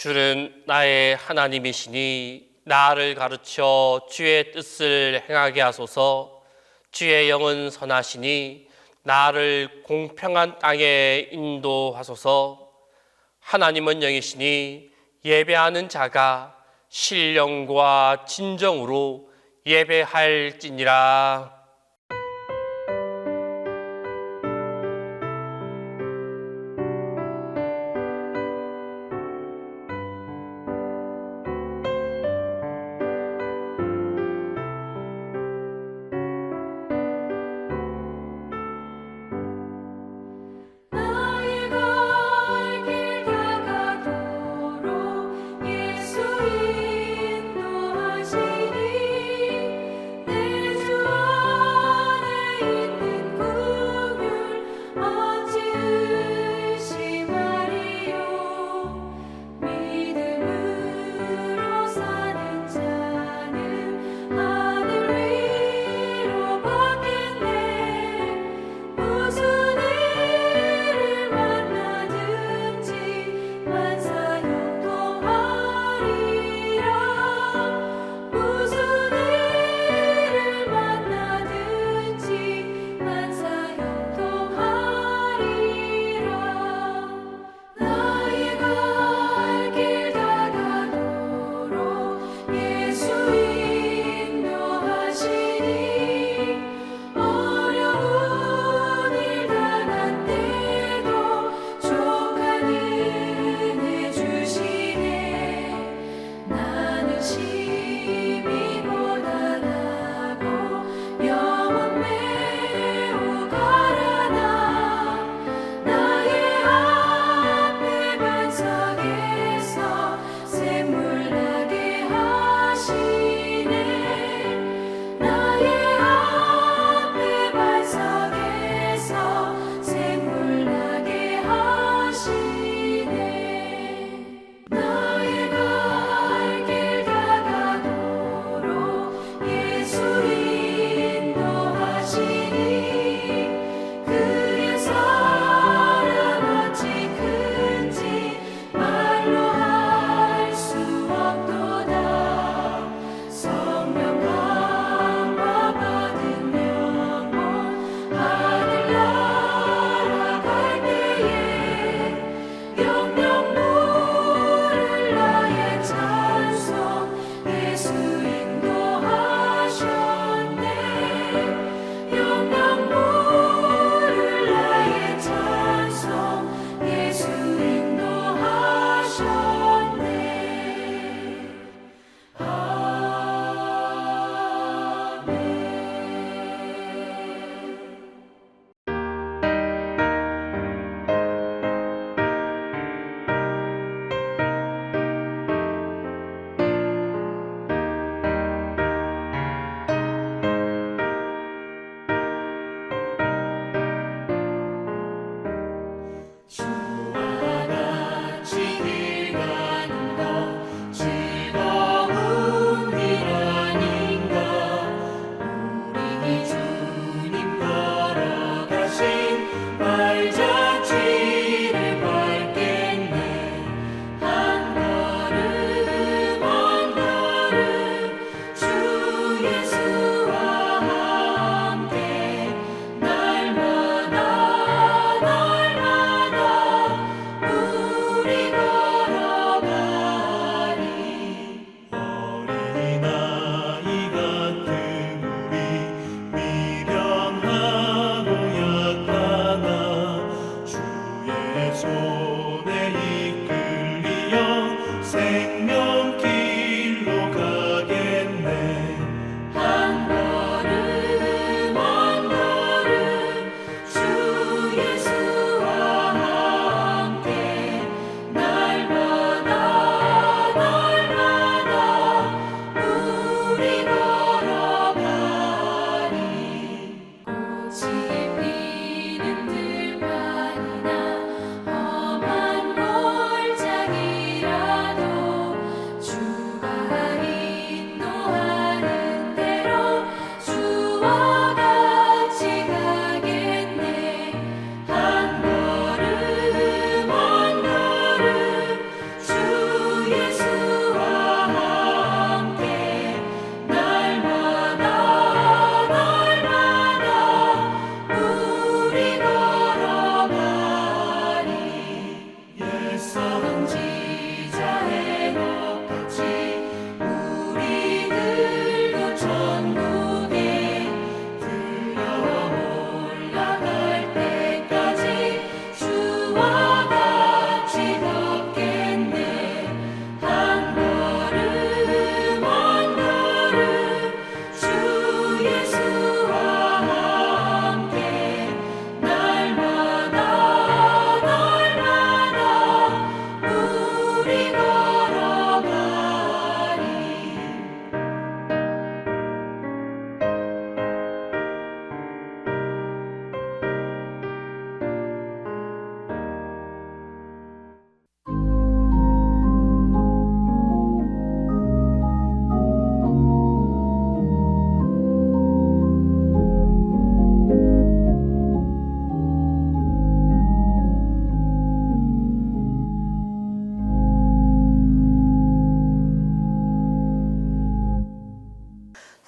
주는 나의 하나님이시니 나를 가르쳐 주의 뜻을 행하게 하소서. 주의 영은 선하시니 나를 공평한 땅에 인도하소서. 하나님은 영이시니 예배하는 자가 신령과 진정으로 예배할지니라. 내 주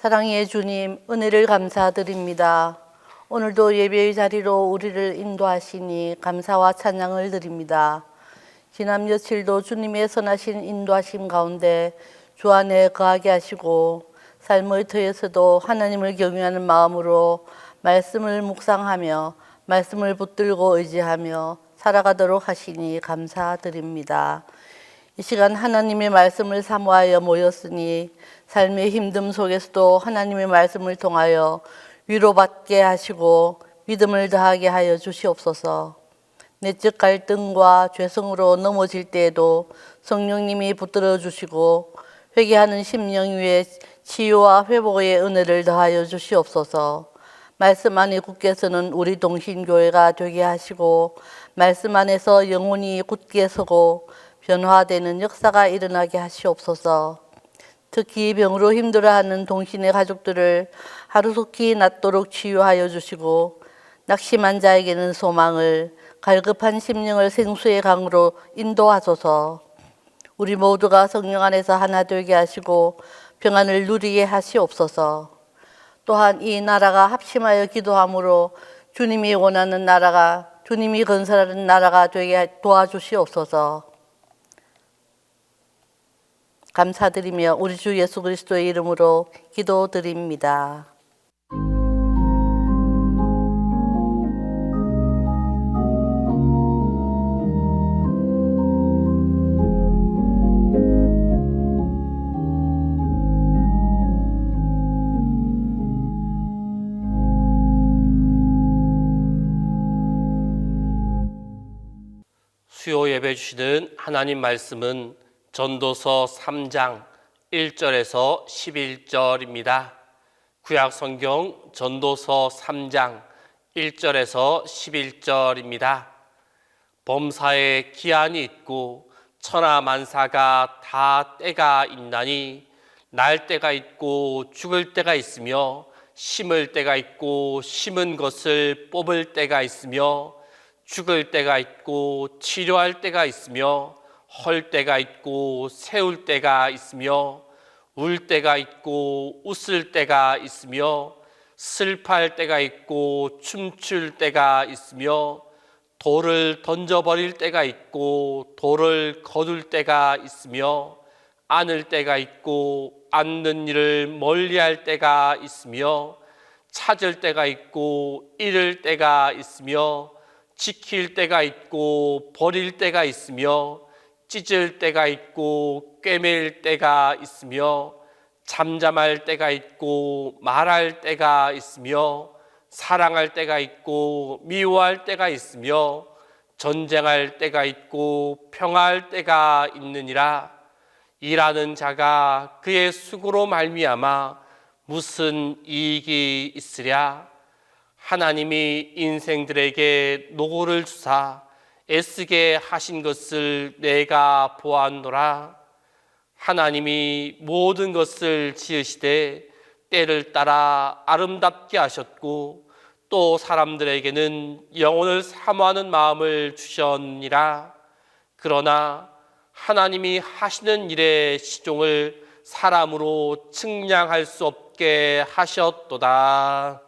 사랑의 주님, 은혜를 감사드립니다. 오늘도 예배의 자리로 우리를 인도하시니 감사와 찬양을 드립니다. 지난 며칠도 주님의 선하신 인도하심 가운데 주 안에 거하게 하시고 삶의 터에서도 하나님을 경외하는 마음으로 말씀을 묵상하며 말씀을 붙들고 의지하며 살아가도록 하시니 감사드립니다. 이 시간 하나님의 말씀을 사모하여 모였으니 삶의 힘듦 속에서도 하나님의 말씀을 통하여 위로받게 하시고 믿음을 더하게 하여 주시옵소서. 내적 갈등과 죄성으로 넘어질 때에도 성령님이 붙들어 주시고 회개하는 심령 위에 치유와 회복의 은혜를 더하여 주시옵소서. 말씀 안에 굳게 서는 우리 동신교회가 되게 하시고 말씀 안에서 영혼이 굳게 서고 변화되는 역사가 일어나게 하시옵소서. 특히 병으로 힘들어하는 동신의 가족들을 하루속히 낫도록 치유하여 주시고 낙심한 자에게는 소망을, 갈급한 심령을 생수의 강으로 인도하소서. 우리 모두가 성령 안에서 하나 되게 하시고 평안을 누리게 하시옵소서. 또한 이 나라가 합심하여 기도함으로 주님이 원하는 나라가, 주님이 건설하는 나라가 되게 도와주시옵소서. 감사드리며 우리 주 예수 그리스도의 이름으로 기도드립니다. 수요 예배 주시는 하나님 말씀은 전도서 3장 1절에서 11절입니다. 구약 성경 전도서 3장 1절에서 11절입니다. 범사에 기한이 있고 천하 만사가 다 때가 있나니 날 때가 있고 죽을 때가 있으며 심을 때가 있고 심은 것을 뽑을 때가 있으며 죽을 때가 있고 치료할 때가 있으며 헐 때가 있고 세울 때가 있으며 울 때가 있고 웃을 때가 있으며 슬퍼할 때가 있고 춤출 때가 있으며 돌을 던져버릴 때가 있고 돌을 거둘 때가 있으며 안을 때가 있고 앉는 일을 멀리할 때가 있으며 찾을 때가 있고 잃을 때가 있으며 지킬 때가 있고 버릴 때가 있으며 찢을 때가 있고 꿰맬 때가 있으며 잠잠할 때가 있고 말할 때가 있으며 사랑할 때가 있고 미워할 때가 있으며 전쟁할 때가 있고 평화할 때가 있느니라. 일하는 자가 그의 수고로 말미암아 무슨 이익이 있으랴. 하나님이 인생들에게 노고를 주사 애쓰게 하신 것을 내가 보았노라. 하나님이 모든 것을 지으시되 때를 따라 아름답게 하셨고 또 사람들에게는 영혼을 사모하는 마음을 주셨니라. 그러나 하나님이 하시는 일의 시종을 사람으로 측량할 수 없게 하셨도다.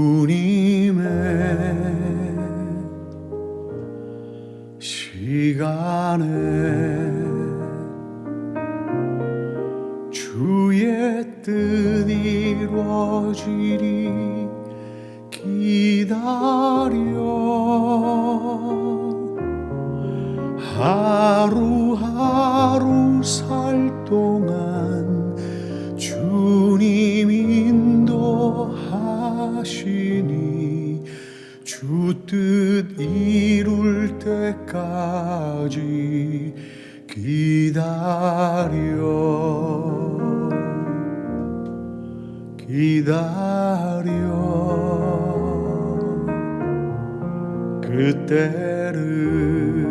주님의 시간에 주의 뜻 이루어지리 기다려 하루하루 살 동안 주님 인도하시니 주 뜻 이룰 때까지 기다려 그때를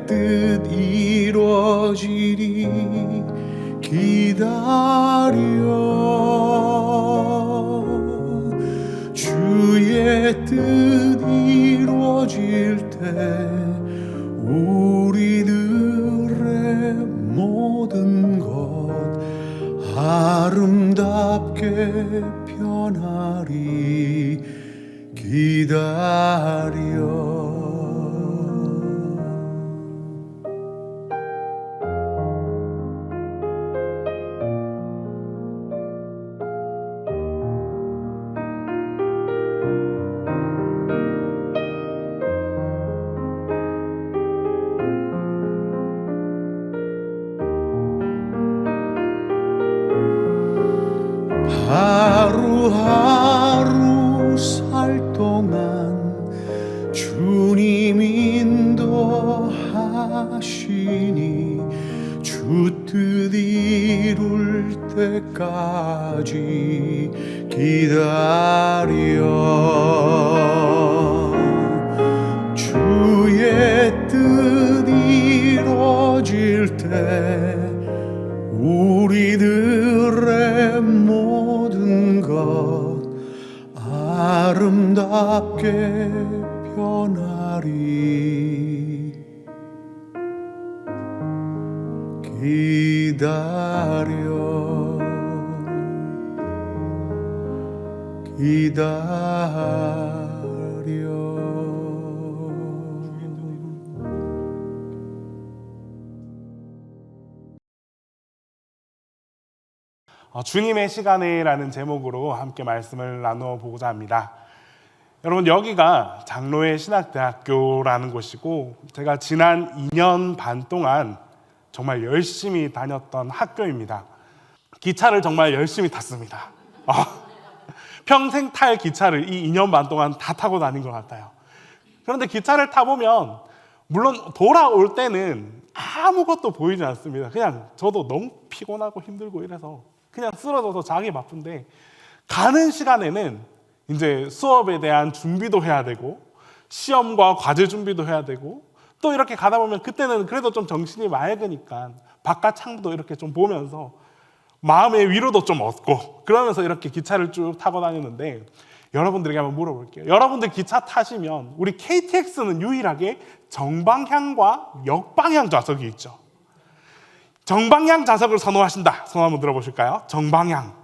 뜻 이루어지리 기다려 주의 뜻 이루어질 때 우리들의 모든 것 아름답게 변하리 기다려 하루하루 살 동안 주님 인도하시니 주 뜻 이룰 때까지 기다려 주의 뜻 이루어질 때 우리들의 모든 것 아름답게 변하리 기다려 주님의 시간에라는 제목으로 함께 말씀을 나누어 보고자 합니다. 여러분, 여기가 장로회 신학대학교라는 곳이고 제가 지난 2년 반 동안 정말 열심히 다녔던 학교입니다. 기차를 정말 열심히 탔습니다. 평생 탈 기차를 이 2년 반 동안 다 타고 다닌 것 같아요. 그런데 기차를 타보면 물론 돌아올 때는 아무것도 보이지 않습니다. 그냥 저도 너무 피곤하고 힘들고 이래서 그냥 쓰러져서 자기 바쁜데 가는 시간에는 이제 수업에 대한 준비도 해야 되고 시험과 과제 준비도 해야 되고 또 이렇게 가다 보면 그때는 그래도 좀 정신이 맑으니까 바깥 창도 이렇게 좀 보면서 마음의 위로도 좀 얻고 그러면서 이렇게 기차를 쭉 타고 다녔는데 여러분들에게 한번 물어볼게요. 여러분들 기차 타시면 우리 KTX는 유일하게 정방향과 역방향 좌석이 있죠. 정방향 좌석을 선호하신다. 손 한번 들어보실까요? 정방향.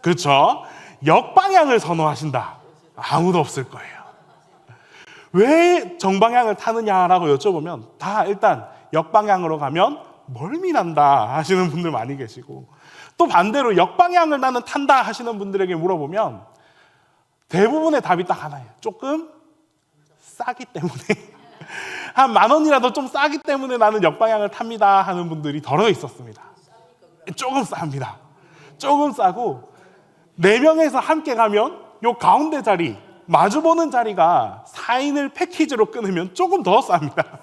그렇죠. 역방향을 선호하신다. 아무도 없을 거예요. 왜 정방향을 타느냐라고 여쭤보면 다 일단 역방향으로 가면 멀미 난다 하시는 분들 많이 계시고 또 반대로 역방향을 나는 탄다 하시는 분들에게 물어보면 대부분의 답이 딱 하나예요. 조금 싸기 때문에 한 10,000원이라도 좀 싸기 때문에 나는 역방향을 탑니다 하는 분들이 더러 있었습니다. 조금 쌉니다. 조금 싸고 4명에서 함께 가면 요 가운데 자리 마주보는 자리가 4인을 패키지로 끊으면 조금 더 쌉니다.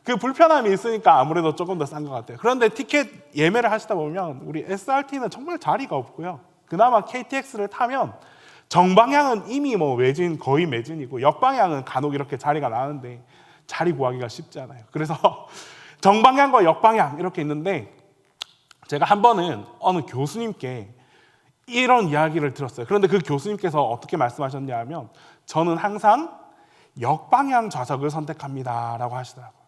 그 불편함이 있으니까 아무래도 조금 더 싼 것 같아요. 그런데 티켓 예매를 하시다 보면 우리 SRT는 정말 자리가 없고요. 그나마 KTX를 타면 정방향은 이미 뭐 매진, 거의 매진이고 역방향은 간혹 이렇게 자리가 나는데 자리 구하기가 쉽지 않아요. 그래서 정방향과 역방향 이렇게 있는데 제가 한 번은 어느 교수님께 이런 이야기를 들었어요. 그런데 그 교수님께서 어떻게 말씀하셨냐 하면 저는 항상 역방향 좌석을 선택합니다 라고 하시더라고요.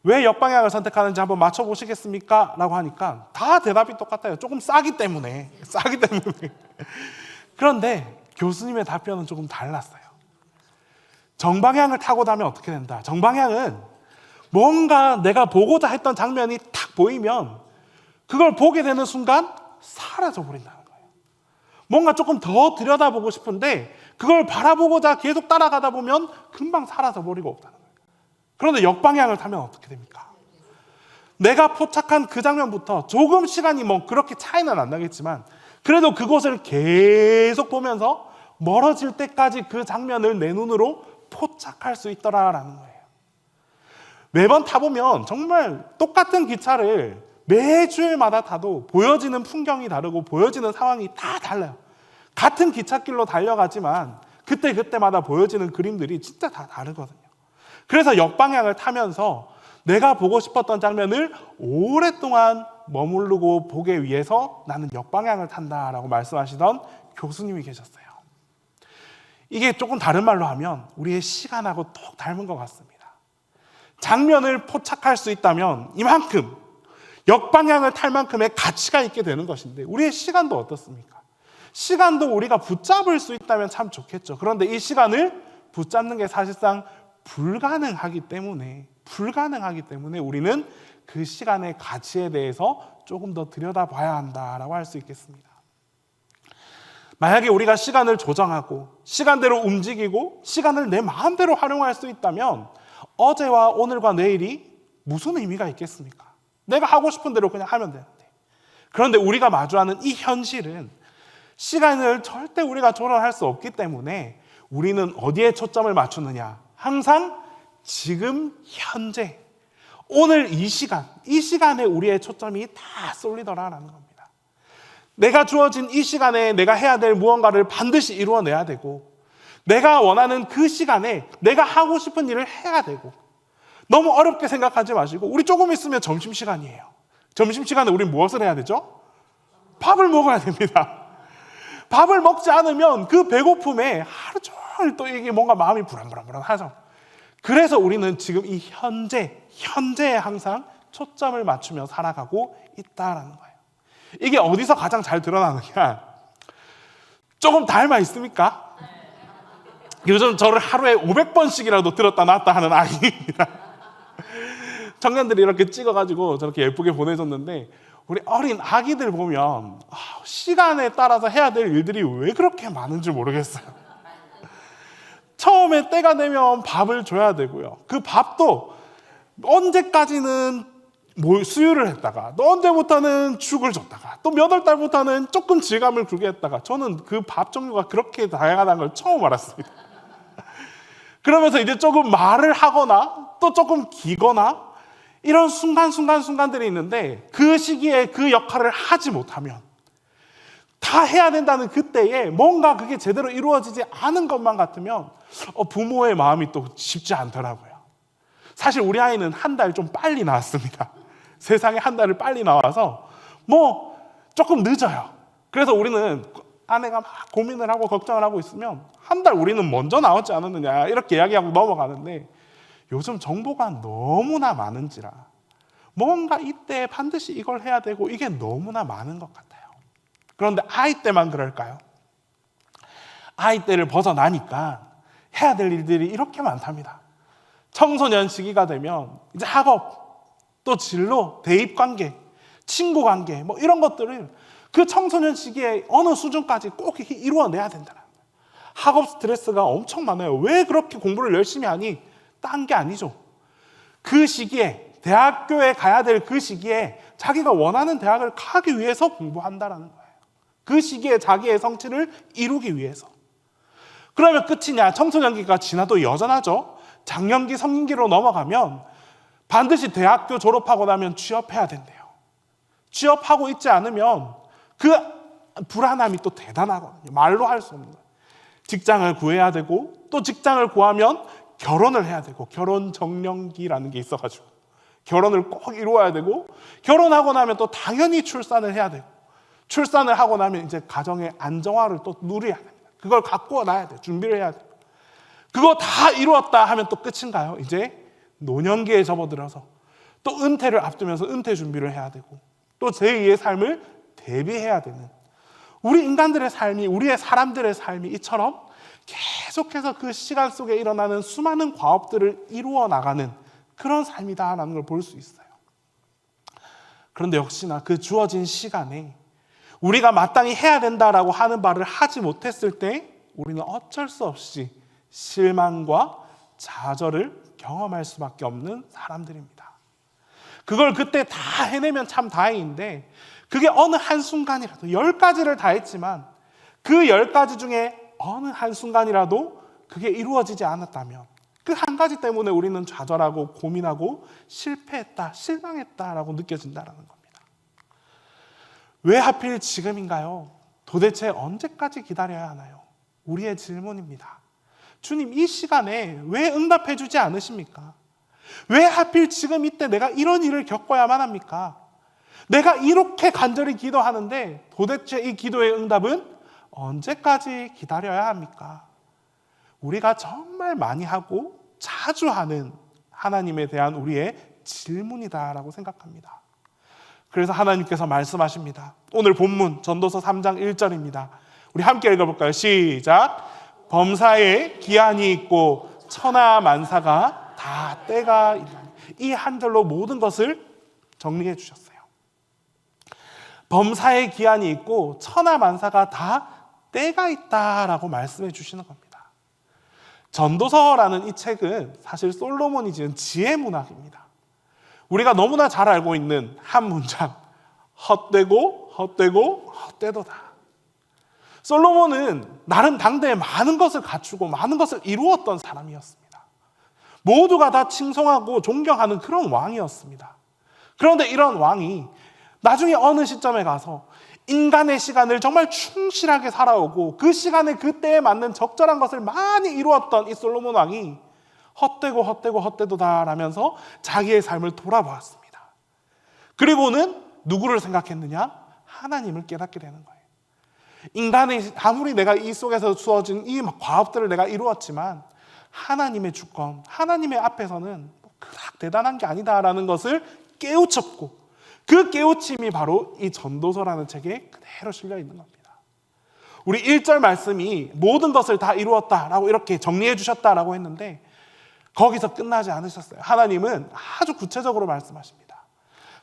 왜 역방향을 선택하는지 한번 맞춰보시겠습니까? 라고 하니까 다 대답이 똑같아요. 조금 싸기 때문에. 그런데 교수님의 답변은 조금 달랐어요. 정방향을 타고 나면 어떻게 된다? 정방향은 뭔가 내가 보고자 했던 장면이 탁 보이면 그걸 보게 되는 순간 사라져버린다는 거예요. 뭔가 조금 더 들여다보고 싶은데 그걸 바라보고자 계속 따라가다 보면 금방 사라져버리고 없다는 거예요. 그런데 역방향을 타면 어떻게 됩니까? 내가 포착한 그 장면부터 조금 시간이 뭐 그렇게 차이는 안 나겠지만 그래도 그곳을 계속 보면서 멀어질 때까지 그 장면을 내 눈으로 포착할 수 있더라라는 거예요. 매번 타보면 정말 똑같은 기차를 매주일마다 타도 보여지는 풍경이 다르고 보여지는 상황이 다 달라요. 같은 기찻길로 달려가지만 그때마다 보여지는 그림들이 진짜 다 다르거든요. 그래서 역방향을 타면서 내가 보고 싶었던 장면을 오랫동안 머무르고 보기 위해서 나는 역방향을 탄다라고 말씀하시던 교수님이 계셨어요. 이게 조금 다른 말로 하면 우리의 시간하고 똑 닮은 것 같습니다. 장면을 포착할 수 있다면 이만큼 역방향을 탈 만큼의 가치가 있게 되는 것인데, 우리의 시간도 어떻습니까? 시간도 우리가 붙잡을 수 있다면 참 좋겠죠. 그런데 이 시간을 붙잡는 게 사실상 불가능하기 때문에 우리는 그 시간의 가치에 대해서 조금 더 들여다봐야 한다라고 할 수 있겠습니다. 만약에 우리가 시간을 조정하고 시간대로 움직이고 시간을 내 마음대로 활용할 수 있다면 어제와 오늘과 내일이 무슨 의미가 있겠습니까? 내가 하고 싶은 대로 그냥 하면 되는데. 그런데 우리가 마주하는 이 현실은 시간을 절대 우리가 조절할 수 없기 때문에 우리는 어디에 초점을 맞추느냐? 항상 지금 현재, 오늘 이 시간에 우리의 초점이 다 쏠리더라라는 겁니다. 내가 주어진 이 시간에 내가 해야 될 무언가를 반드시 이루어내야 되고, 내가 원하는 그 시간에 내가 하고 싶은 일을 해야 되고, 너무 어렵게 생각하지 마시고, 우리 조금 있으면 점심시간이에요. 점심시간에 우리 무엇을 해야 되죠? 밥을 먹어야 됩니다. 밥을 먹지 않으면 그 배고픔에 하루 종일 또 이게 뭔가 마음이 불안하죠. 그래서 우리는 지금 이 현재에 항상 초점을 맞추며 살아가고 있다라는 거예요. 이게 어디서 가장 잘 드러나느냐? 조금 닮아 있습니까? 요즘 저를 하루에 500번씩이라도 들었다 놨다 하는 아이입니다. 청년들이 이렇게 찍어가지고 저렇게 예쁘게 보내줬는데, 우리 어린 아기들 보면 시간에 따라서 해야 될 일들이 왜 그렇게 많은 줄 모르겠어요. 처음에 때가 되면 밥을 줘야 되고요. 그 밥도 언제까지는 수유를 했다가, 또 언제부터는 죽을 줬다가, 또 몇 월 달부터는 조금 질감을 주게 했다가, 저는 그 밥 종류가 그렇게 다양하다는 걸 처음 알았습니다. 그러면서 이제 조금 말을 하거나 또 조금 기거나 이런 순간들이 있는데, 그 시기에 그 역할을 하지 못하면 다 해야 된다는 그때에 뭔가 그게 제대로 이루어지지 않은 것만 같으면 부모의 마음이 또 쉽지 않더라고요. 사실 우리 아이는 한 달 좀 빨리 나왔습니다. 세상에 한 달을 빨리 나와서 조금 늦어요. 그래서 우리는 아내가 막 고민을 하고 걱정을 하고 있으면 한 달 우리는 먼저 나왔지 않았느냐 이렇게 이야기하고 넘어가는데, 요즘 정보가 너무나 많은지라 뭔가 이때 반드시 이걸 해야 되고 이게 너무나 많은 것 같아요. 그런데 아이 때만 그럴까요? 아이 때를 벗어나니까 해야 될 일들이 이렇게 많답니다. 청소년 시기가 되면 이제 학업, 또 진로, 대입관계, 친구관계 이런 것들을 그 청소년 시기에 어느 수준까지 꼭 이루어내야 된다는 거예요. 학업 스트레스가 엄청 많아요. 왜 그렇게 공부를 열심히 하니? 딴 게 아니죠. 그 시기에 대학교에 가야 될 그 시기에 자기가 원하는 대학을 가기 위해서 공부한다는 거예요. 그 시기에 자기의 성취를 이루기 위해서. 그러면 끝이냐? 청소년기가 지나도 여전하죠. 장년기, 성인기로 넘어가면 반드시 대학교 졸업하고 나면 취업해야 된대요. 취업하고 있지 않으면 그 불안함이 또 대단하거든요. 말로 할 수 없는 거예요. 직장을 구해야 되고, 또 직장을 구하면 결혼을 해야 되고, 결혼 정년기라는 게 있어가지고 결혼을 꼭 이루어야 되고, 결혼하고 나면 또 당연히 출산을 해야 되고, 출산을 하고 나면 이제 가정의 안정화를 또 누려야 됩니다. 그걸 갖고 놔야 돼. 준비를 해야 돼. 그거 다 이루었다 하면 또 끝인가요? 이제 노년기에 접어들어서 또 은퇴를 앞두면서 은퇴 준비를 해야 되고, 또 제2의 삶을 대비해야 되는, 우리 인간들의 삶이, 우리의 사람들의 삶이 이처럼 계속해서 그 시간 속에 일어나는 수많은 과업들을 이루어 나가는 그런 삶이다라는 걸 볼 수 있어요. 그런데 역시나 그 주어진 시간에 우리가 마땅히 해야 된다라고 하는 바를 하지 못했을 때 우리는 어쩔 수 없이 실망과 좌절을 경험할 수밖에 없는 사람들입니다. 그걸 그때 다 해내면 참 다행인데, 그게 어느 한순간이라도 10가지를 다 했지만 그 10가지 중에 어느 한순간이라도 그게 이루어지지 않았다면 그 한 가지 때문에 우리는 좌절하고 고민하고 실패했다, 실망했다라고 느껴진다는 겁니다. 왜 하필 지금인가요? 도대체 언제까지 기다려야 하나요? 우리의 질문입니다. 주님 이 시간에 왜 응답해 주지 않으십니까? 왜 하필 지금 이때 내가 이런 일을 겪어야만 합니까? 내가 이렇게 간절히 기도하는데 도대체 이 기도의 응답은 언제까지 기다려야 합니까? 우리가 정말 많이 하고 자주 하는 하나님에 대한 우리의 질문이다라고 생각합니다. 그래서 하나님께서 말씀하십니다. 오늘 본문 전도서 3장 1절입니다. 우리 함께 읽어볼까요? 시작. 범사에 기한이 있고 천하 만사가 다 때가 있나니. 이 한 절로 모든 것을 정리해 주셨어요. 범사에 기한이 있고 천하 만사가 다 때가 있다라고 말씀해 주시는 겁니다. 전도서라는 이 책은 사실 솔로몬이 지은 지혜 문학입니다. 우리가 너무나 잘 알고 있는 한 문장, 헛되고 헛되고 헛되도다. 솔로몬은 나름 당대에 많은 것을 갖추고 많은 것을 이루었던 사람이었습니다. 모두가 다 칭송하고 존경하는 그런 왕이었습니다. 그런데 이런 왕이 나중에 어느 시점에 가서 인간의 시간을 정말 충실하게 살아오고 그 시간에 그때에 맞는 적절한 것을 많이 이루었던 이 솔로몬 왕이 헛되고 헛되고 헛되도다라면서 자기의 삶을 돌아보았습니다. 그리고는 누구를 생각했느냐? 하나님을 깨닫게 되는 거예요. 인간의 아무리 내가 이 속에서 주어진 이 과업들을 내가 이루었지만 하나님의 주권, 하나님의 앞에서는 그닥 대단한 게 아니다라는 것을 깨우쳤고 그 깨우침이 바로 이 전도서라는 책에 그대로 실려 있는 겁니다. 우리 1절 말씀이 모든 것을 다 이루었다라고 이렇게 정리해 주셨다라고 했는데 거기서 끝나지 않으셨어요. 하나님은 아주 구체적으로 말씀하십니다.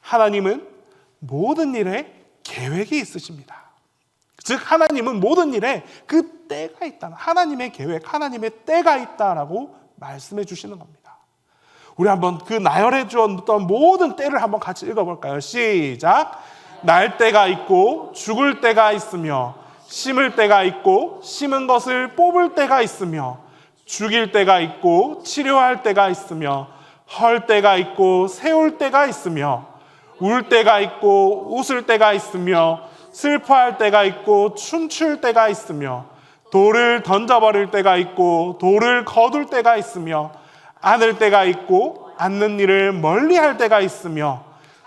하나님은 모든 일에 계획이 있으십니다. 즉 하나님은 모든 일에 그 때가 있다. 하나님의 계획, 하나님의 때가 있다라고 말씀해 주시는 겁니다. 우리 한번 그 나열해 주었던 모든 때를 한번 같이 읽어볼까요? 시작. 날 때가 있고 죽을 때가 있으며 심을 때가 있고 심은 것을 뽑을 때가 있으며 죽일 때가 있고 치료할 때가 있으며 헐 때가 있고 세울 때가 있으며 울 때가 있고 웃을 때가 있으며 슬퍼할 때가 있고 춤출 때가 있으며 돌을 던져버릴 때가 있고 돌을 거둘 때가 있으며 안을 때가 있고 않는 일을 멀리할 때가 있으며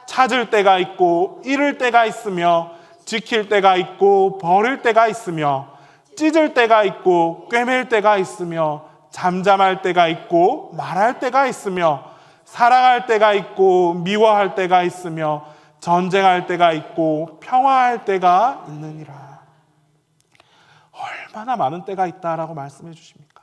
찾을 때가 있고 잃을 때가 있으며 지킬 때가 있고 버릴 때가 있으며 찢을 때가 있고 꿰맬 때가 있으며 잠잠할 때가 있고 말할 때가 있으며 사랑할 때가 있고 미워할 때가 있으며 전쟁할 때가 있고 평화할 때가 있느니라. 얼마나 많은 때가 있다라고 말씀해 주십니까?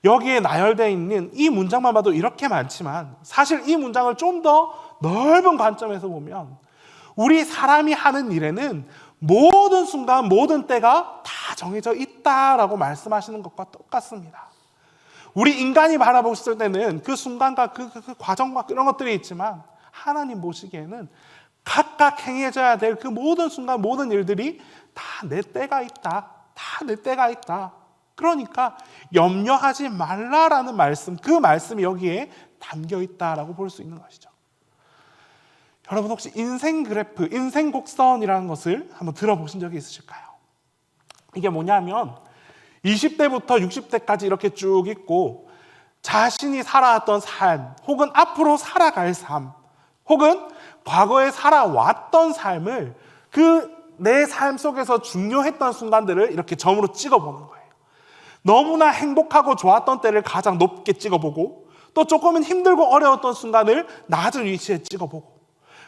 여기에 나열되어 있는 이 문장만 봐도 이렇게 많지만 사실 이 문장을 좀 더 넓은 관점에서 보면 우리 사람이 하는 일에는 모든 순간 모든 때가 다 정해져 있다라고 말씀하시는 것과 똑같습니다. 우리 인간이 바라보실 때는 그 순간과 그 과정과 이런 것들이 있지만 하나님 보시기에는 각각 행해져야 될 그 모든 순간 모든 일들이 다 내 때가 있다. 다 내 때가 있다. 그러니까 염려하지 말라라는 말씀, 그 말씀이 여기에 담겨 있다라고 볼 수 있는 것이죠. 여러분 혹시 인생 그래프, 인생 곡선이라는 것을 한번 들어보신 적이 있으실까요? 이게 뭐냐면 20대부터 60대까지 이렇게 쭉 있고 자신이 살아왔던 삶, 혹은 앞으로 살아갈 삶, 혹은 과거에 살아왔던 삶을 그 내 삶 속에서 중요했던 순간들을 이렇게 점으로 찍어보는 거예요. 너무나 행복하고 좋았던 때를 가장 높게 찍어보고 또 조금은 힘들고 어려웠던 순간을 낮은 위치에 찍어보고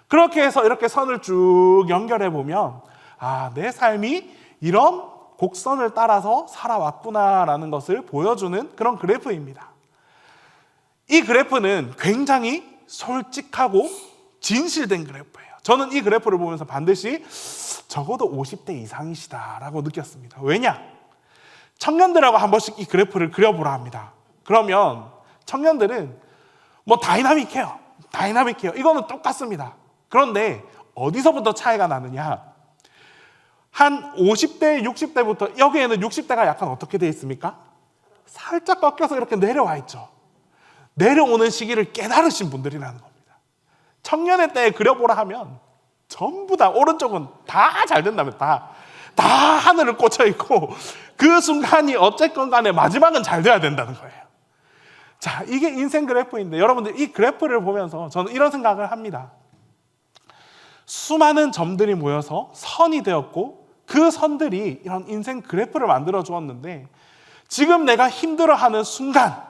그렇게 해서 이렇게 선을 쭉 연결해 보면 내 삶이 이런 곡선을 따라서 살아왔구나라는 것을 보여주는 그런 그래프입니다. 이 그래프는 굉장히 솔직하고 진실된 그래프예요. 저는 이 그래프를 보면서 반드시 적어도 50대 이상이시다라고 느꼈습니다. 왜냐? 청년들하고 한 번씩 이 그래프를 그려보라 합니다. 그러면 청년들은 뭐 다이나믹해요. 이거는 똑같습니다. 그런데 어디서부터 차이가 나느냐? 한 50대, 60대부터 여기에는 60대가 약간 어떻게 되어 있습니까? 살짝 꺾여서 이렇게 내려와 있죠. 내려오는 시기를 깨달으신 분들이라는 겁니다. 청년의 때에 그려보라 하면 전부 다 오른쪽은 다 잘 된다면 다 다 하늘을 꽂혀 있고 그 순간이 어쨌건 간에 마지막은 잘 돼야 된다는 거예요. 자, 이게 인생 그래프인데 여러분들 이 그래프를 보면서 저는 이런 생각을 합니다. 수많은 점들이 모여서 선이 되었고 그 선들이 이런 인생 그래프를 만들어 주었는데 지금 내가 힘들어하는 순간,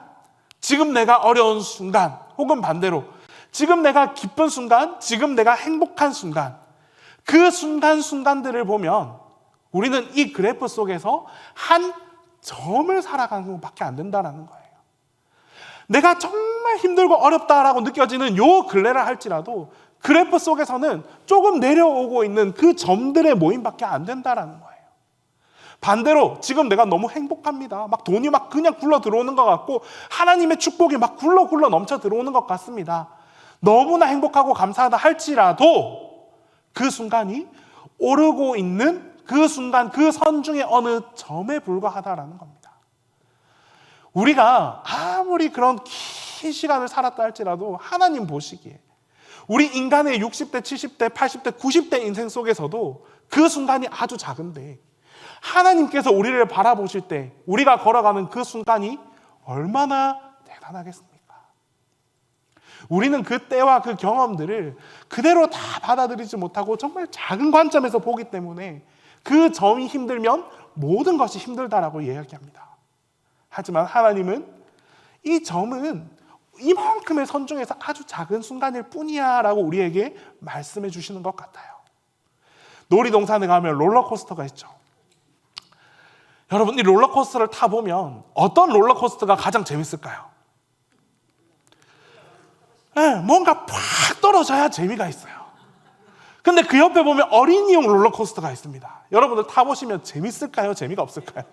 지금 내가 어려운 순간, 혹은 반대로 지금 내가 기쁜 순간, 지금 내가 행복한 순간, 그 순간들을 보면 우리는 이 그래프 속에서 한 점을 살아가는 것밖에 안 된다는 거예요. 내가 정말 힘들고 어렵다라고 느껴지는 요 근래라 할지라도 그래프 속에서는 조금 내려오고 있는 그 점들의 모임밖에 안 된다는 거예요. 반대로 지금 내가 너무 행복합니다. 막 돈이 막 그냥 굴러 들어오는 것 같고 하나님의 축복이 막 굴러 넘쳐 들어오는 것 같습니다. 너무나 행복하고 감사하다 할지라도 그 순간이 오르고 있는 그 순간 그 선 중에 어느 점에 불과하다라는 겁니다. 우리가 아무리 그런 긴 시간을 살았다 할지라도 하나님 보시기에 우리 인간의 60대, 70대, 80대, 90대 인생 속에서도 그 순간이 아주 작은데 하나님께서 우리를 바라보실 때 우리가 걸어가는 그 순간이 얼마나 대단하겠습니까? 우리는 그 때와 그 경험들을 그대로 다 받아들이지 못하고 정말 작은 관점에서 보기 때문에 그 점이 힘들면 모든 것이 힘들다라고 이야기합니다. 하지만 하나님은 이 점은 이만큼의 선 중에서 아주 작은 순간일 뿐이야 라고 우리에게 말씀해 주시는 것 같아요. 놀이동산에 가면 롤러코스터가 있죠. 여러분, 이 롤러코스터를 타보면 어떤 롤러코스터가 가장 재밌을까요? 네, 뭔가 팍 떨어져야 재미가 있어요. 근데 그 옆에 보면 어린이용 롤러코스터가 있습니다. 여러분들 타보시면 재밌을까요? 재미가 없을까요?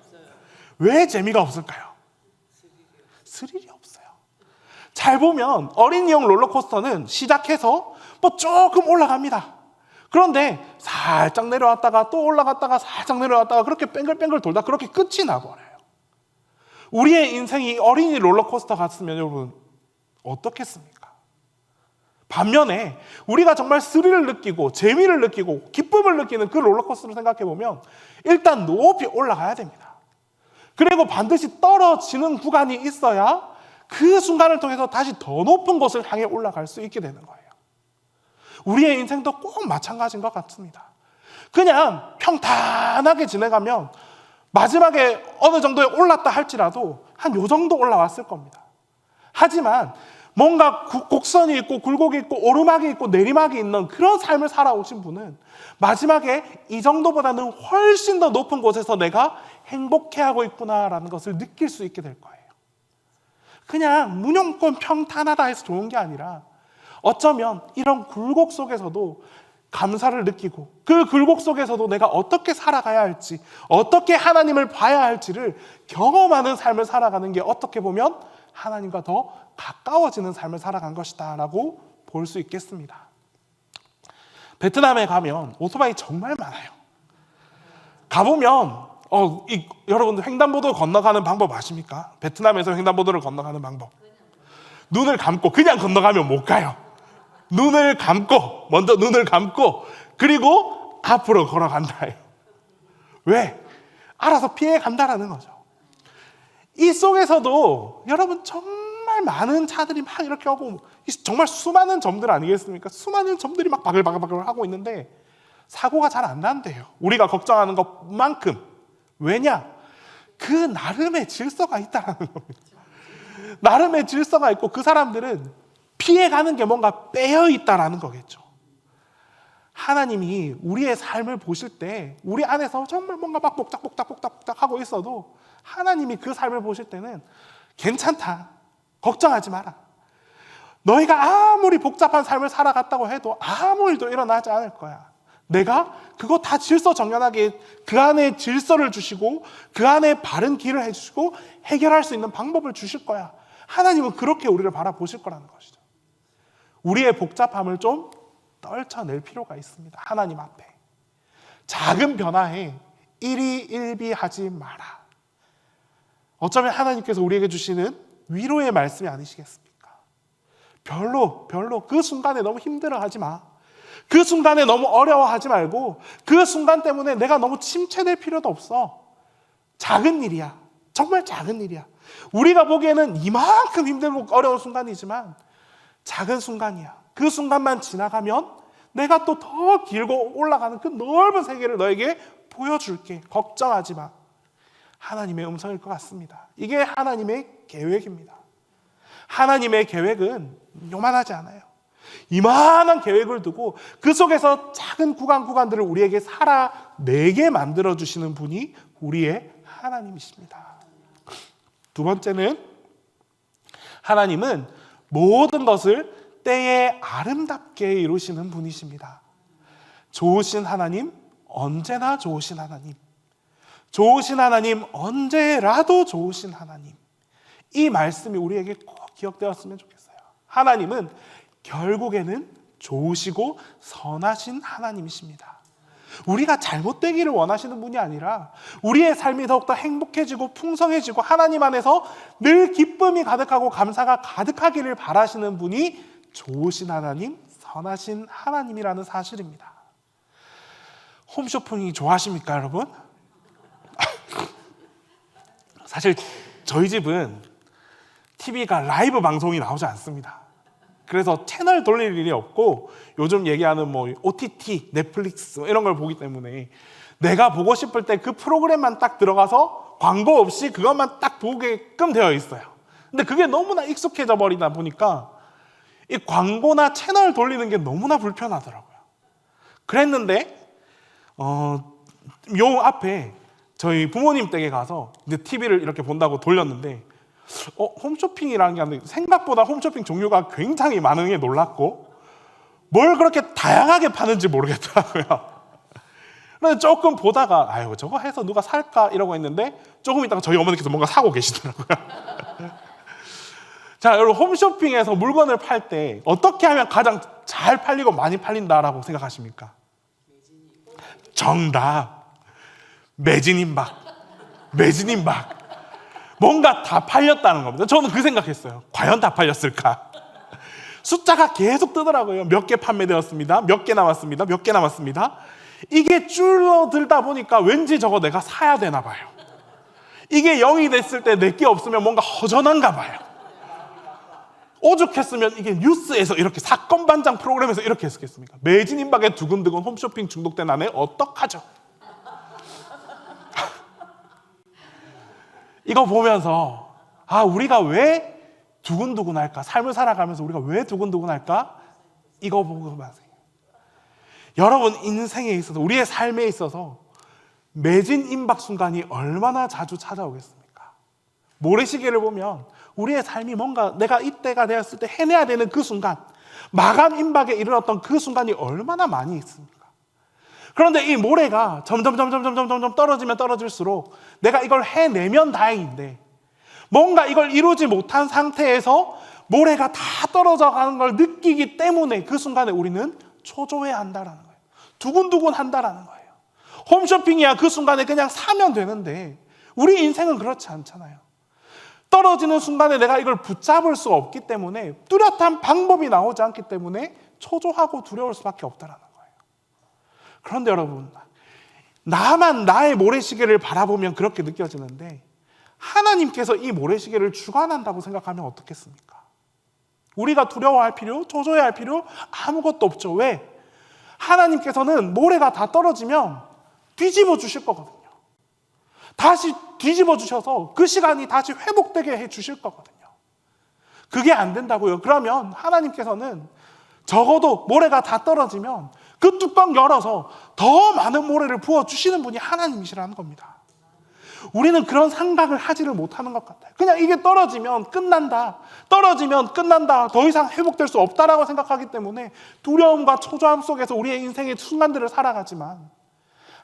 왜 재미가 없을까요? 스릴이 없어요. 잘 보면 어린이용 롤러코스터는 시작해서 뭐 조금 올라갑니다. 그런데 살짝 내려왔다가 또 올라갔다가 살짝 내려왔다가 그렇게 뺑글뺑글 돌다 그렇게 끝이 나버려요. 우리의 인생이 어린이 롤러코스터 같으면 여러분 어떻겠습니까? 반면에 우리가 정말 스릴을 느끼고 재미를 느끼고 기쁨을 느끼는 그 롤러코스터를 생각해보면 일단 높이 올라가야 됩니다. 그리고 반드시 떨어지는 구간이 있어야 그 순간을 통해서 다시 더 높은 곳을 향해 올라갈 수 있게 되는 거예요. 우리의 인생도 꼭 마찬가지인 것 같습니다. 그냥 평탄하게 지내가면 마지막에 어느 정도에 올랐다 할지라도 한 요 정도 올라왔을 겁니다. 하지만 뭔가 곡선이 있고 굴곡이 있고 오르막이 있고 내리막이 있는 그런 삶을 살아오신 분은 마지막에 이 정도보다는 훨씬 더 높은 곳에서 내가 행복해하고 있구나라는 것을 느낄 수 있게 될 거예요. 그냥 무조건 평탄하다 해서 좋은 게 아니라 어쩌면 이런 굴곡 속에서도 감사를 느끼고 그 굴곡 속에서도 내가 어떻게 살아가야 할지 어떻게 하나님을 봐야 할지를 경험하는 삶을 살아가는 게 어떻게 보면 하나님과 더 가까워지는 삶을 살아간 것이다 라고 볼 수 있겠습니다. 베트남에 가면 오토바이 정말 많아요. 가보면 여러분들 횡단보도 건너가는 방법 아십니까? 베트남에서 횡단보도를 건너가는 방법. 눈을 감고 그냥 건너가면 못 가요. 먼저 눈을 감고 그리고 앞으로 걸어간다요. 왜? 알아서 피해 간다라는 거죠. 이 속에서도 여러분 정말 많은 차들이 막 이렇게 오고 정말 수많은 점들 아니겠습니까? 수많은 점들이 막 바글바글 하고 있는데 사고가 잘 안 난대요. 우리가 걱정하는 것만큼. 왜냐? 그 나름의 질서가 있다는 겁니다. 나름의 질서가 있고 그 사람들은 피해가는 게 뭔가 빼어 있다라는 거겠죠. 하나님이 우리의 삶을 보실 때 우리 안에서 정말 뭔가 막 복닥복닥 하고 있어도 하나님이 그 삶을 보실 때는 괜찮다. 걱정하지 마라. 너희가 아무리 복잡한 삶을 살아갔다고 해도 아무 일도 일어나지 않을 거야. 내가 그거 다 질서 정연하게 그 안에 질서를 주시고 그 안에 바른 길을 해주시고 해결할 수 있는 방법을 주실 거야. 하나님은 그렇게 우리를 바라보실 거라는 것이죠. 우리의 복잡함을 좀 떨쳐낼 필요가 있습니다. 하나님 앞에. 작은 변화에 일희일비하지 마라. 어쩌면 하나님께서 우리에게 주시는 위로의 말씀이 아니시겠습니까? 별로 그 순간에 너무 힘들어하지 마. 그 순간에 너무 어려워하지 말고 그 순간 때문에 내가 너무 침체될 필요도 없어. 작은 일이야. 정말 작은 일이야. 우리가 보기에는 이만큼 힘들고 어려운 순간이지만 작은 순간이야. 그 순간만 지나가면 내가 또 더 길고 올라가는 그 넓은 세계를 너에게 보여줄게. 걱정하지 마. 하나님의 음성일 것 같습니다. 이게 하나님의 계획입니다. 하나님의 계획은 요만하지 않아요. 이만한 계획을 두고 그 속에서 작은 구간들을 우리에게 살아내게 만들어주시는 분이 우리의 하나님이십니다. 두 번째는 하나님은 모든 것을 때에 아름답게 이루시는 분이십니다. 좋으신 하나님, 언제나 좋으신 하나님. 좋으신 하나님, 언제라도 좋으신 하나님. 이 말씀이 우리에게 꼭 기억되었으면 좋겠어요. 하나님은 결국에는 좋으시고 선하신 하나님이십니다. 우리가 잘못되기를 원하시는 분이 아니라 우리의 삶이 더욱더 행복해지고 풍성해지고 하나님 안에서 늘 기쁨이 가득하고 감사가 가득하기를 바라시는 분이 좋으신 하나님, 선하신 하나님이라는 사실입니다. 홈쇼핑이 좋아하십니까, 여러분? 사실 저희 집은 TV가 라이브 방송이 나오지 않습니다. 그래서 채널 돌릴 일이 없고 요즘 얘기하는 뭐 OTT, 넷플릭스 이런 걸 보기 때문에 내가 보고 싶을 때 그 프로그램만 딱 들어가서 광고 없이 그것만 딱 보게끔 되어 있어요. 근데 그게 너무나 익숙해져 버리다 보니까 이 광고나 채널 돌리는 게 너무나 불편하더라고요. 그랬는데 요 앞에 저희 부모님 댁에 가서 이제 TV를 이렇게 본다고 돌렸는데 홈쇼핑이라는 게 아니라 생각보다 홈쇼핑 종류가 굉장히 많은 게 놀랐고 뭘 그렇게 다양하게 파는지 모르겠더라고요. 그래서 조금 보다가 아유 저거 해서 누가 살까 이러고 있는데 조금 있다가 저희 어머니께서 뭔가 사고 계시더라고요. 자, 여러분 홈쇼핑에서 물건을 팔 때 어떻게 하면 가장 잘 팔리고 많이 팔린다라고 생각하십니까? 정답. 매진임박. 뭔가 다 팔렸다는 겁니다. 저는 그 생각했어요. 과연 다 팔렸을까? 숫자가 계속 뜨더라고요. 몇 개 판매되었습니다. 몇 개 남았습니다. 몇 개 남았습니다. 이게 줄어들다 보니까 왠지 저거 내가 사야 되나 봐요. 이게 0이 됐을 때 내게 없으면 뭔가 허전한가 봐요. 오죽했으면 이게 뉴스에서 이렇게 사건 반장 프로그램에서 이렇게 했겠습니까? 매진임박에 두근두근 홈쇼핑 중독된 아내 어떡하죠? 이거 보면서 우리가 왜 두근두근할까? 삶을 살아가면서 우리가 왜 두근두근할까? 이거 보고 마세요. 여러분 인생에 있어서 우리의 삶에 있어서 매진임박 순간이 얼마나 자주 찾아오겠습니까? 모래시계를 보면 우리의 삶이 뭔가 내가 이때가 되었을 때 해내야 되는 그 순간 마감 임박에 이르렀던 그 순간이 얼마나 많이 있습니까? 그런데 이 모래가 점점 떨어지면 떨어질수록 내가 이걸 해내면 다행인데 뭔가 이걸 이루지 못한 상태에서 모래가 다 떨어져 가는 걸 느끼기 때문에 그 순간에 우리는 초조해 한다라는 거예요. 두근두근 한다라는 거예요. 홈쇼핑이야 그 순간에 그냥 사면 되는데 우리 인생은 그렇지 않잖아요. 떨어지는 순간에 내가 이걸 붙잡을 수 없기 때문에 뚜렷한 방법이 나오지 않기 때문에 초조하고 두려울 수밖에 없다라는 거예요. 그런데 여러분, 나만 나의 모래시계를 바라보면 그렇게 느껴지는데 하나님께서 이 모래시계를 주관한다고 생각하면 어떻겠습니까? 우리가 두려워할 필요, 초조해할 필요 아무것도 없죠. 왜? 하나님께서는 모래가 다 떨어지면 뒤집어 주실 거거든요. 다시 뒤집어 주셔서 그 시간이 다시 회복되게 해 주실 거거든요. 그게 안 된다고요. 그러면 하나님께서는 적어도 모래가 다 떨어지면 그 뚜껑 열어서 더 많은 모래를 부어주시는 분이 하나님이시라는 겁니다. 우리는 그런 생각을 하지를 못하는 것 같아요. 그냥 이게 떨어지면 끝난다. 떨어지면 끝난다. 더 이상 회복될 수 없다라고 생각하기 때문에 두려움과 초조함 속에서 우리의 인생의 순간들을 살아가지만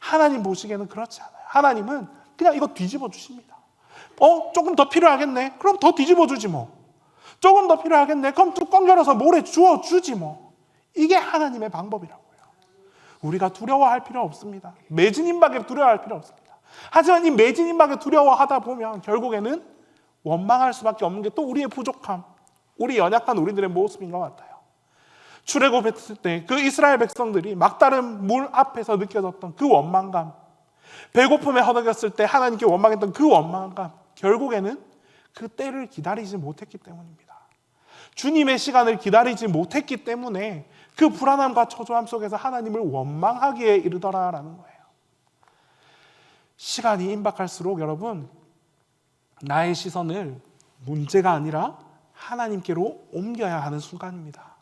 하나님 보시기에는 그렇지 않아요. 하나님은 그냥 이거 뒤집어 주십니다. 조금 더 필요하겠네. 그럼 더 뒤집어 주지 뭐. 조금 더 필요하겠네. 그럼 뚜껑 열어서 모래 주워 주지 뭐. 이게 하나님의 방법이라고요. 우리가 두려워할 필요 없습니다. 매진임박에 두려워할 필요 없습니다. 하지만 이 매진임박에 두려워하다 보면 결국에는 원망할 수밖에 없는 게 또 우리의 부족함, 우리 연약한 우리들의 모습인 것 같아요. 출애굽했을 때 그 이스라엘 백성들이 막다른 물 앞에서 느껴졌던 그 원망감, 배고픔에 허덕였을 때 하나님께 원망했던 그 원망감, 결국에는 그 때를 기다리지 못했기 때문입니다. 주님의 시간을 기다리지 못했기 때문에 그 불안함과 초조함 속에서 하나님을 원망하기에 이르더라라는 거예요. 시간이 임박할수록 여러분, 나의 시선을 문제가 아니라 하나님께로 옮겨야 하는 순간입니다.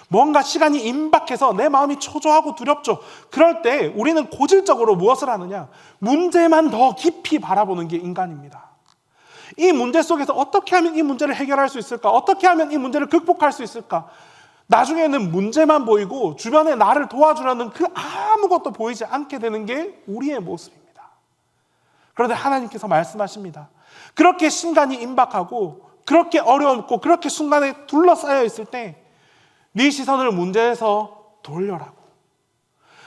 뭔가 시간이 임박해서 내 마음이 초조하고 두렵죠. 그럴 때 우리는 고질적으로 무엇을 하느냐? 문제만 더 깊이 바라보는 게 인간입니다. 이 문제 속에서 어떻게 하면 이 문제를 해결할 수 있을까? 어떻게 하면 이 문제를 극복할 수 있을까? 나중에는 문제만 보이고 주변에 나를 도와주려는 그 아무것도 보이지 않게 되는 게 우리의 모습입니다. 그런데 하나님께서 말씀하십니다. 그렇게 시간이 임박하고 그렇게 어렵고 그렇게 순간에 둘러싸여 있을 때 네 시선을 문제에서 돌려라고.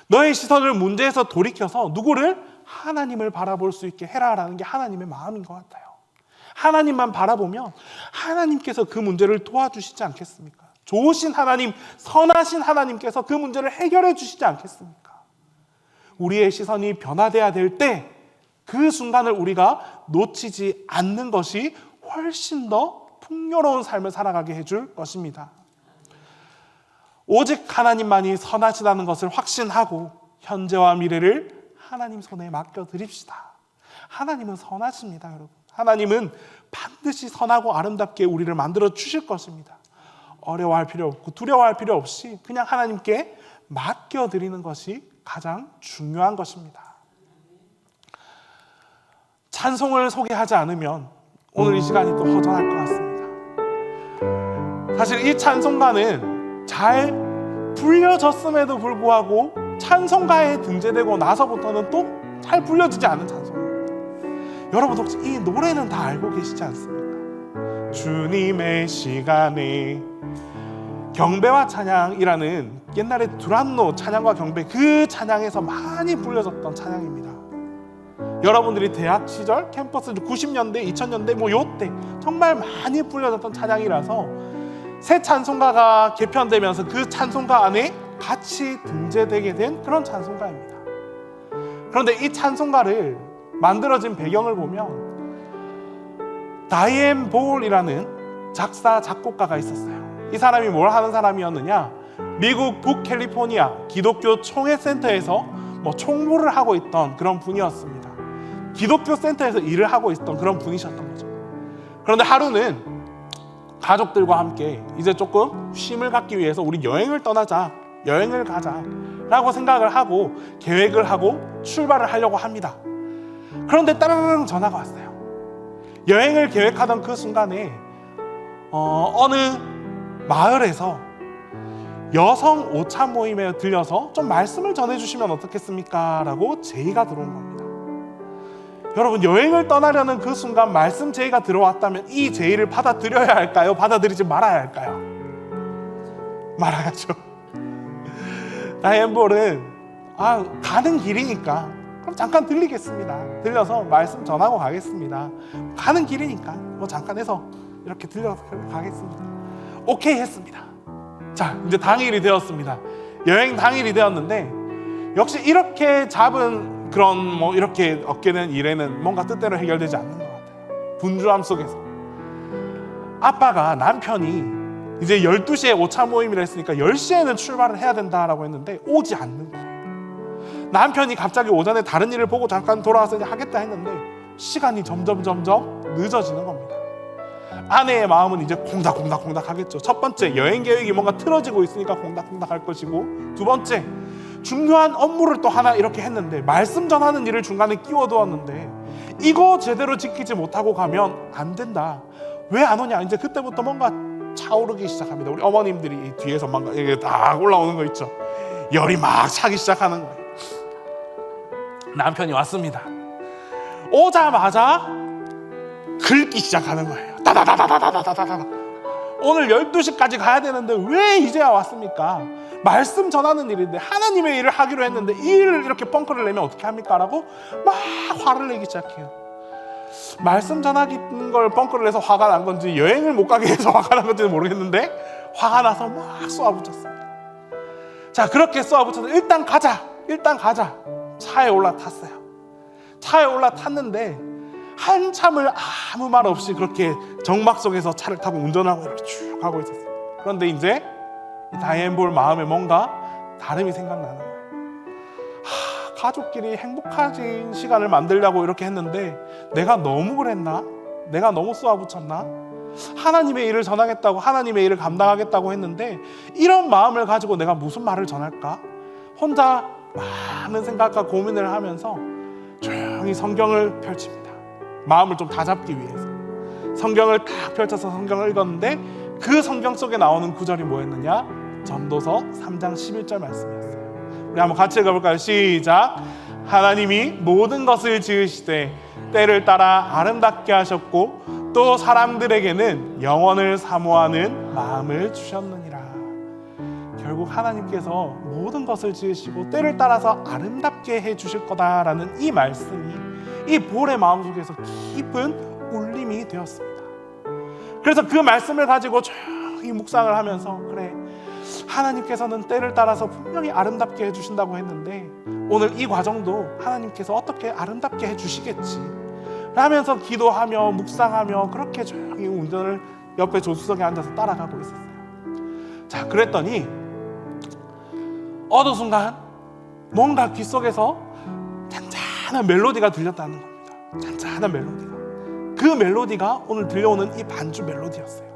너의 시선을 문제에서 돌이켜서 누구를? 하나님을 바라볼 수 있게 해라라는 게 하나님의 마음인 것 같아요. 하나님만 바라보면 하나님께서 그 문제를 도와주시지 않겠습니까? 좋으신 하나님, 선하신 하나님께서 그 문제를 해결해 주시지 않겠습니까? 우리의 시선이 변화돼야 될 때 그 순간을 우리가 놓치지 않는 것이 훨씬 더 풍요로운 삶을 살아가게 해줄 것입니다. 오직 하나님만이 선하시다는 것을 확신하고 현재와 미래를 하나님 손에 맡겨드립시다. 하나님은 선하십니다, 여러분. 하나님은 반드시 선하고 아름답게 우리를 만들어 주실 것입니다. 어려워할 필요 없고 두려워할 필요 없이 그냥 하나님께 맡겨드리는 것이 가장 중요한 것입니다. 찬송을 소개하지 않으면 오늘 이 시간이 또 허전할 것 같습니다. 사실 이 찬송가는 잘 불려졌음에도 불구하고 찬송가에 등재되고 나서부터는 또 잘 불려지지 않은 찬송입니다. 여러분 혹시 이 노래는 다 알고 계시지 않습니까? 주님의 시간에 경배와 찬양이라는 옛날에 두란노 찬양과 경배, 그 찬양에서 많이 불려졌던 찬양입니다. 여러분들이 대학 시절, 캠퍼스 90년대, 2000년대 뭐 요때 정말 많이 불려졌던 찬양이라서 새 찬송가가 개편되면서 그 찬송가 안에 같이 등재되게 된 그런 찬송가입니다. 그런데 이 찬송가를 만들어진 배경을 보면 다이앤 볼이라는 작사, 작곡가가 있었어요. 이 사람이 뭘 하는 사람이었느냐? 미국 북캘리포니아 기독교 총회센터에서 총무를 하고 있던 그런 분이었습니다. 기독교 센터에서 일을 하고 있던 그런 분이셨던 거죠. 그런데 하루는 가족들과 함께 이제 조금 쉼을 갖기 위해서 우리 여행을 떠나자, 여행을 가자 라고 생각을 하고 계획을 하고 출발을 하려고 합니다. 그런데 따르릉 전화가 왔어요. 여행을 계획하던 그 순간에 어느 마을에서 여성 오차 모임에 들려서 좀 말씀을 전해주시면 어떻겠습니까? 라고 제의가 들어온 겁니다. 여러분, 여행을 떠나려는 그 순간 말씀 제의가 들어왔다면 이 제의를 받아들여야 할까요? 받아들이지 말아야 할까요? 말아야죠. 다이앤 볼은 가는 길이니까 그럼 잠깐 들리겠습니다. 들려서 말씀 전하고 가겠습니다. 가는 길이니까 잠깐 해서 이렇게 들려서 가겠습니다. 오케이 했습니다. 자, 이제 당일이 되었습니다. 여행 당일이 되었는데 역시 이렇게 잡은 그런 이렇게 얻게 된 일에는 뭔가 뜻대로 해결되지 않는 것 같아요. 분주함 속에서 아빠가 남편이 이제 12시에 오차 모임이라 했으니까 10시에는 출발을 해야 된다라고 했는데 오지 않는 거예요. 남편이 갑자기 오전에 다른 일을 보고 잠깐 돌아와서 이제 하겠다 했는데 시간이 점점 늦어지는 겁니다. 아내의 마음은 이제 콩닥콩닥 하겠죠. 첫 번째, 여행 계획이 뭔가 틀어지고 있으니까 콩닥콩닥 할 것이고, 두 번째, 중요한 업무를 또 하나 이렇게 했는데 말씀 전하는 일을 중간에 끼워두었는데 이거 제대로 지키지 못하고 가면 안 된다. 왜 안 오냐? 이제 그때부터 뭔가 차오르기 시작합니다. 우리 어머님들이 뒤에서 막 이게 딱 올라오는 거 있죠. 열이 막 차기 시작하는 거예요. 남편이 왔습니다. 오자마자 긁기 시작하는 거예요. 다다다다다다다다다. 오늘 12시까지 가야 되는데 왜 이제야 왔습니까? 말씀 전하는 일인데 하나님의 일을 하기로 했는데 이 일을 이렇게 뻥커를 내면 어떻게 합니까? 라고 막 화를 내기 시작해요. 말씀 전하는 걸 뻥커를 내서 화가 난 건지 여행을 못 가게 해서 화가 난 건지는 모르겠는데 화가 나서 막 쏘아붙였습니다. 자, 그렇게 쏘아붙여서 일단 가자. 차에 올라탔어요. 차에 올라탔는데 한참을 아무 말 없이 그렇게 정막 속에서 차를 타고 운전하고 이렇게 쭉 가고 있었어요. 그런데 이제 다이앤 볼 마음에 뭔가 다름이 생각나는 거예요. 가족끼리 행복해진 시간을 만들려고 이렇게 했는데 내가 너무 그랬나? 내가 너무 쏘아붙였나? 하나님의 일을 전하겠다고, 하나님의 일을 감당하겠다고 했는데 이런 마음을 가지고 내가 무슨 말을 전할까? 혼자 많은 생각과 고민을 하면서 조용히 성경을 펼칩니다. 마음을 좀 다잡기 위해서 성경을 딱 펼쳐서 성경을 읽었는데 그 성경 속에 나오는 구절이 뭐였느냐? 전도서 3장 11절 말씀이었어요. 우리 한번 같이 읽어볼까요? 시작. 하나님이 모든 것을 지으시되 때를 따라 아름답게 하셨고 또 사람들에게는 영원을 사모하는 마음을 주셨느니라. 결국 하나님께서 모든 것을 지으시고 때를 따라서 아름답게 해주실 거다라는 이 말씀이 이 볼의 마음속에서 깊은 울림이 되었습니다. 그래서 그 말씀을 가지고 조용히 묵상을 하면서 그래, 하나님께서는 때를 따라서 분명히 아름답게 해주신다고 했는데 오늘 이 과정도 하나님께서 어떻게 아름답게 해주시겠지 하면서 기도하며 묵상하며 그렇게 조용히 운전을 옆에 조수석에 앉아서 따라가고 있었어요. 자, 그랬더니 어느 순간 뭔가 귀 속에서 잔잔한 멜로디가 들렸다는 겁니다. 잔잔한 멜로디가. 그 멜로디가 오늘 들려오는 이 반주 멜로디였어요.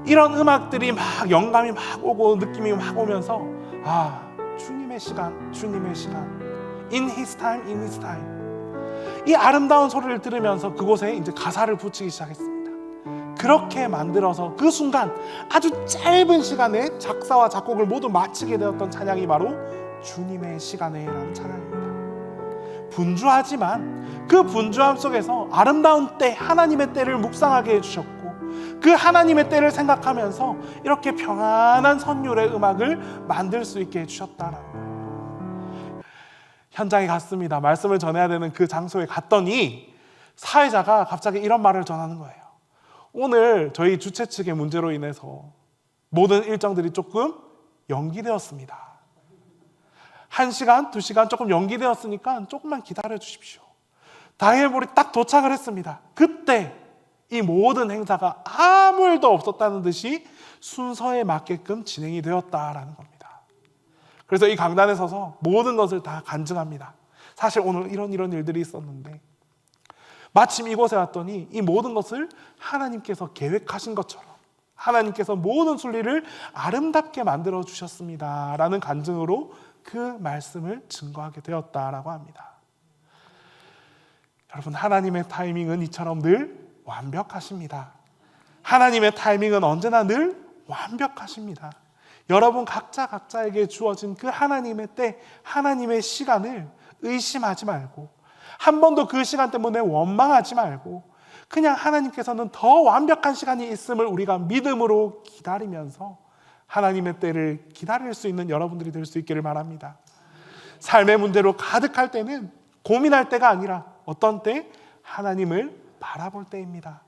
이런 음악들이 막 영감이 막 오고 느낌이 막 오면서 주님의 시간 In His time, In His time. 이 아름다운 소리를 들으면서 그곳에 이제 가사를 붙이기 시작했습니다. 그렇게 만들어서 그 순간 아주 짧은 시간에 작사와 작곡을 모두 마치게 되었던 찬양이 바로 주님의 시간에라는 찬양입니다. 분주하지만 그 분주함 속에서 아름다운 때, 하나님의 때를 묵상하게 해주셨고 그 하나님의 때를 생각하면서 이렇게 평안한 선율의 음악을 만들 수 있게 해주셨다라는 거예요. 현장에 갔습니다. 말씀을 전해야 되는 그 장소에 갔더니 사회자가 갑자기 이런 말을 전하는 거예요. 오늘 저희 주최 측의 문제로 인해서 모든 일정들이 조금 연기되었습니다. 1시간, 2시간 조금 연기되었으니까 조금만 기다려 주십시오. 다이앤볼이 딱 도착을 했습니다. 그때 이 모든 행사가 아무 일도 없었다는 듯이 순서에 맞게끔 진행이 되었다라는 겁니다. 그래서 이 강단에 서서 모든 것을 다 간증합니다. 사실 오늘 이런 일들이 있었는데 마침 이곳에 왔더니 이 모든 것을 하나님께서 계획하신 것처럼 하나님께서 모든 순리를 아름답게 만들어 주셨습니다 라는 간증으로 그 말씀을 증거하게 되었다라고 합니다. 여러분, 하나님의 타이밍은 이처럼 늘 완벽하십니다. 하나님의 타이밍은 언제나 늘 완벽하십니다. 여러분 각자에게 주어진 그 하나님의 때, 하나님의 시간을 의심하지 말고 한 번도 그 시간 때문에 원망하지 말고 그냥 하나님께서는 더 완벽한 시간이 있음을 우리가 믿음으로 기다리면서 하나님의 때를 기다릴 수 있는 여러분들이 될 수 있기를 바랍니다. 삶의 문제로 가득할 때는 고민할 때가 아니라 어떤 때? 하나님을 바라볼 때입니다.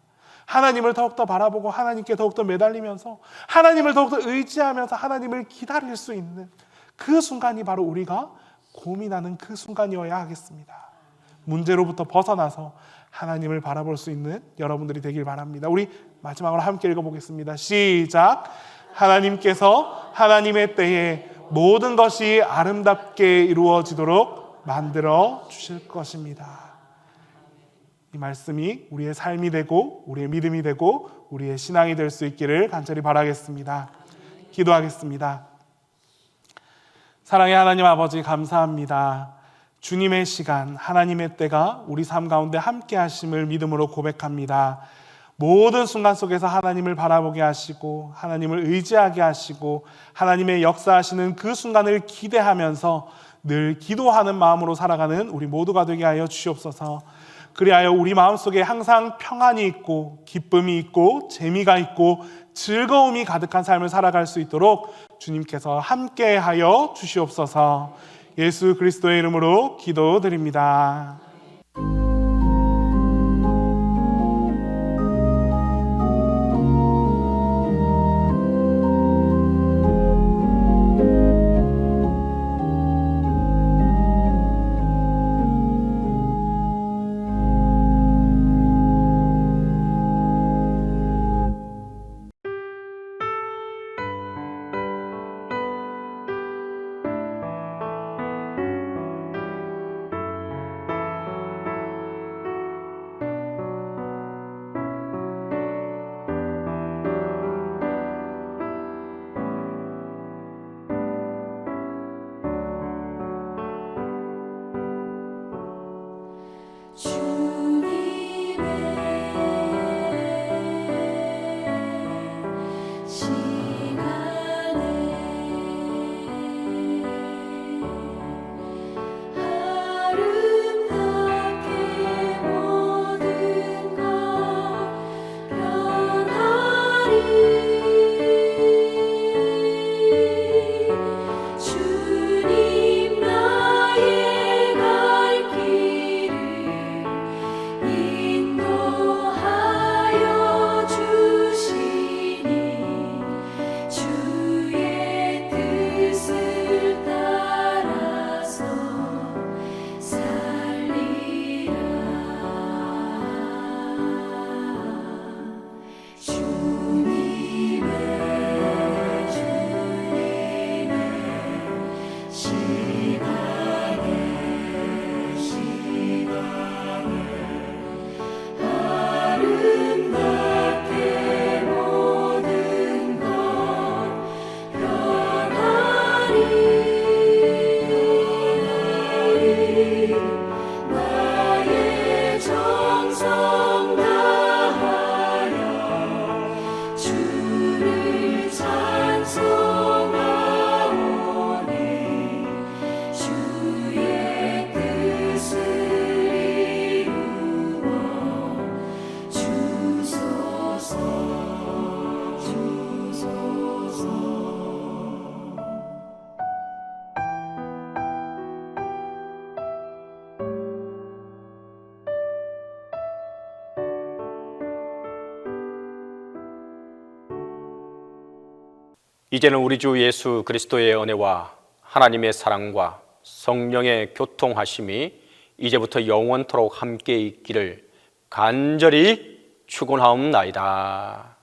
하나님을 더욱더 바라보고 하나님께 더욱더 매달리면서 하나님을 더욱더 의지하면서 하나님을 기다릴 수 있는 그 순간이 바로 우리가 고민하는 그 순간이어야 하겠습니다. 문제로부터 벗어나서 하나님을 바라볼 수 있는 여러분들이 되길 바랍니다. 우리 마지막으로 함께 읽어보겠습니다. 시작. 하나님께서 하나님의 때에 모든 것이 아름답게 이루어지도록 만들어 주실 것입니다. 이 말씀이 우리의 삶이 되고 우리의 믿음이 되고 우리의 신앙이 될 수 있기를 간절히 바라겠습니다. 기도하겠습니다. 사랑의 하나님 아버지, 감사합니다. 주님의 시간, 하나님의 때가 우리 삶 가운데 함께 하심을 믿음으로 고백합니다. 모든 순간 속에서 하나님을 바라보게 하시고 하나님을 의지하게 하시고 하나님의 역사하시는 그 순간을 기대하면서 늘 기도하는 마음으로 살아가는 우리 모두가 되게 하여 주시옵소서. 그리하여 우리 마음속에 항상 평안이 있고 기쁨이 있고 재미가 있고 즐거움이 가득한 삶을 살아갈 수 있도록 주님께서 함께하여 주시옵소서. 예수 그리스도의 이름으로 기도드립니다. 이제는 우리 주 예수 그리스도의 은혜와 하나님의 사랑과 성령의 교통하심이 이제부터 영원토록 함께 있기를 간절히 축원하옵나이다.